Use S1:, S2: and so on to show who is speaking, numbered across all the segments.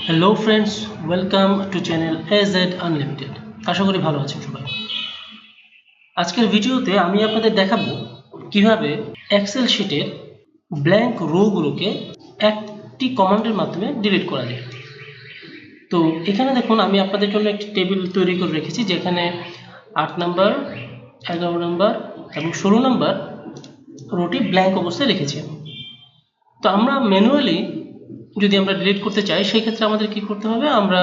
S1: Hello friends, welcome to channel AZ unlimited. আশা করি ভালো আছেন সবাই। আজকের ভিডিওতে আমি আপনাদের দেখাবো কিভাবে এক্সেল শিটের ব্ল্যাঙ্ক রোগুলোকে একটি কমান্ডের মাধ্যমে ডিলিট করা যায়। তো এখানে দেখুন, আমি আপনাদের জন্য একটি টেবিল তৈরি করে রেখেছি, যেখানে 8 নাম্বার, 11 নাম্বার এবং 16 নাম্বার রোটি ব্ল্যাঙ্ক অবস্থায় রেখেছি। তো আমরা ম্যানুয়ালি যদি আমরা ডিলিট করতে চাই, সেই ক্ষেত্রে আমাদের কি করতে হবে, আমরা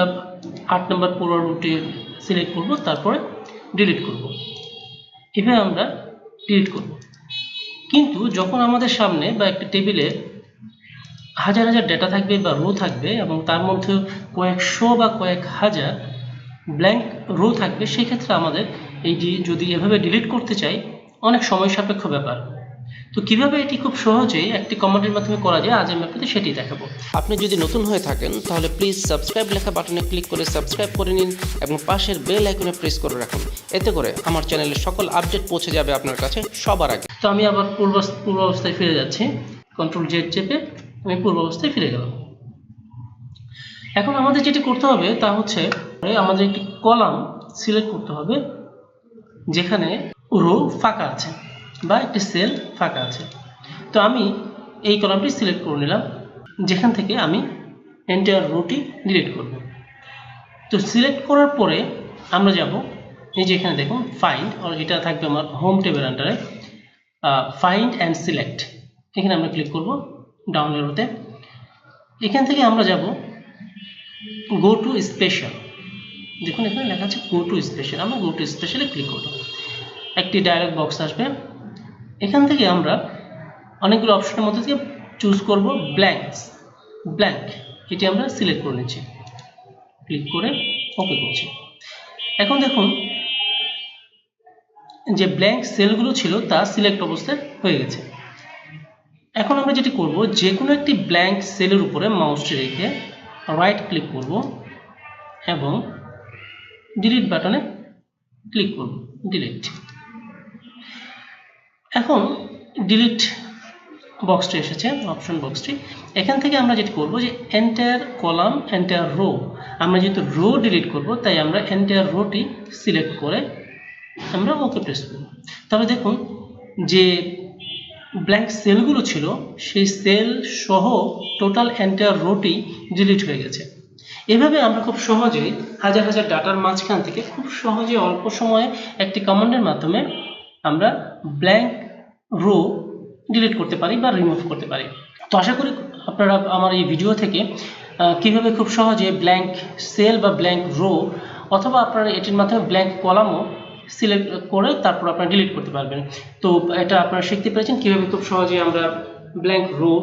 S1: 8 নাম্বার পুরো রুটি সিলেক্ট করব, তারপরে ডিলিট করব। এভাবে আমরা ডিলিট করব। কিন্তু যখন আমাদের সামনে বা একটা টেবিলে হাজার হাজার ডেটা থাকবে বা রো থাকবে এবং তার মধ্যে কয়েকশো বা কয়েক হাজার ব্ল্যাঙ্ক রো থাকবে, সেই ক্ষেত্রে আমাদের যদি এভাবে ডিলিট করতে চাই, অনেক সময় সাপেক্ষ ব্যাপার। তো কিভাবে এটি খুব সহজেই একটি কমান্ডের মাধ্যমে করা যায়, আজ আমি আপনাদের সেটি দেখাবো।
S2: আপনি যদি নতুন হয়ে থাকেন তাহলে প্লিজ সাবস্ক্রাইব লেখা বাটনে ক্লিক করে সাবস্ক্রাইব করে নিন এবং পাশের বেল আইকনে প্রেস করে রাখুন। এতে করে আমার চ্যানেলের সকল আপডেট পৌঁছে যাবে আপনার কাছে সবার আগে।
S1: তো আমি আবার পূর্ব অবস্থায় ফিরে যাচ্ছি। কন্ট্রোল জেড চেপে আমি পূর্ব অবস্থায় ফিরে গেলাম। এখন আমাদের যেটি করতে হবে তা হচ্ছে, আমাদের একটি কলাম সিলেক্ট করতে হবে যেখানে রো ফাঁকা আছে বা একটি সেল ফাঁকা আছে। তো আমি এই কলামটি সিলেক্ট করে নিলাম, যেখান থেকে আমি এন্টায়ার রোটি ডিলিট করব। তো সিলেক্ট করার পরে আমরা যাব, এই যে এখানে দেখুন ফাইন্ড, আর এটা থাকবে আমার হোম টেবিল আন্ডারে, ফাইন্ড অ্যান্ড সিলেক্ট। এখানে আমরা ক্লিক করব ডাউন এরোতে। এখান থেকে আমরা যাব গো টু স্পেশাল। দেখুন এখানে লেখা আছে গো টু স্পেশাল। আমরা গো টু স্পেশালে ক্লিক করব। একটি ডায়লগ বক্স আসবে। এখান থেকে আমরা অনেকগুলো অপশনের মধ্যে থেকে চুজ করব ব্ল্যাঙ্ক। এটি আমরা সিলেক্ট করে নিচ্ছি, ক্লিক করে ওকে করছি। এখন দেখুন যে ব্ল্যাঙ্ক সেলগুলো ছিল তা সিলেক্ট অবস্থায় হয়ে গেছে। এখন আমরা যেটি করব, যে কোনো একটি ব্ল্যাঙ্ক সেলের উপরে মাউসটি রেখে রাইট ক্লিক করব এবং ডিলিট বাটনে ক্লিক করব, ডিলিট। এখন ডিলিট বক্সটি এসেছে, অপশন বক্সটি। এখান থেকে আমরা যেটি করব যে এন্টায়ার কলাম, এন্টায়ার রো। আমরা যেহেতু রো ডিলিট করব, তাই আমরা এন্টায়ার রোটি সিলেক্ট করে আমরা ওকে প্রেস করব। তবে দেখুন যে ব্ল্যাঙ্ক সেলগুলো ছিল, সেই সেল সহ টোটাল এন্টায়ার রোটি ডিলিট হয়ে গেছে। এভাবে আমরা খুব সহজেই হাজার হাজার ডাটার মাঝখান থেকে খুব সহজে অল্প সময়ে একটি কমান্ডের মাধ্যমে আমরা ব্ল্যাঙ্ক রো ডিলিট করতে পারি বা রিমুভ করতে পারি। তো আশা করি আপনারা আমার এই ভিডিও থেকে কিভাবে খুব সহজে ব্ল্যাঙ্ক সেল বা ব্ল্যাঙ্ক রো, অথবা আপনারা এটির মাধ্যমে ব্ল্যাঙ্ক কলামও সিলেক্ট করে তারপর আপনারা ডিলিট করতে পারবেন। তো এটা আপনারা শিখতে পেরেছেন কিভাবে খুব সহজে আমরা ব্ল্যাঙ্ক রো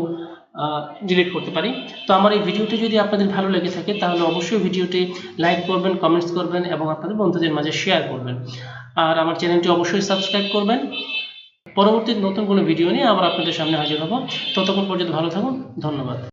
S1: ডিলিট করতে পারি। তো আমার এই ভিডিওটি যদি আপনাদের ভালো লেগে থাকে, তাহলে অবশ্যই ভিডিওটি লাইক করবেন, কমেন্টস করবেন এবং আপনাদের বন্ধুদের মাঝে শেয়ার করবেন। আর আমার চ্যানেলটি অবশ্যই সাবস্ক্রাইব করবেন। পরবর্তী নতুন কোনো ভিডিও নিয়ে আবার আপনাদের সামনে হাজির হব। ততক্ষণ পর্যন্ত ভালো থাকুন। ধন্যবাদ।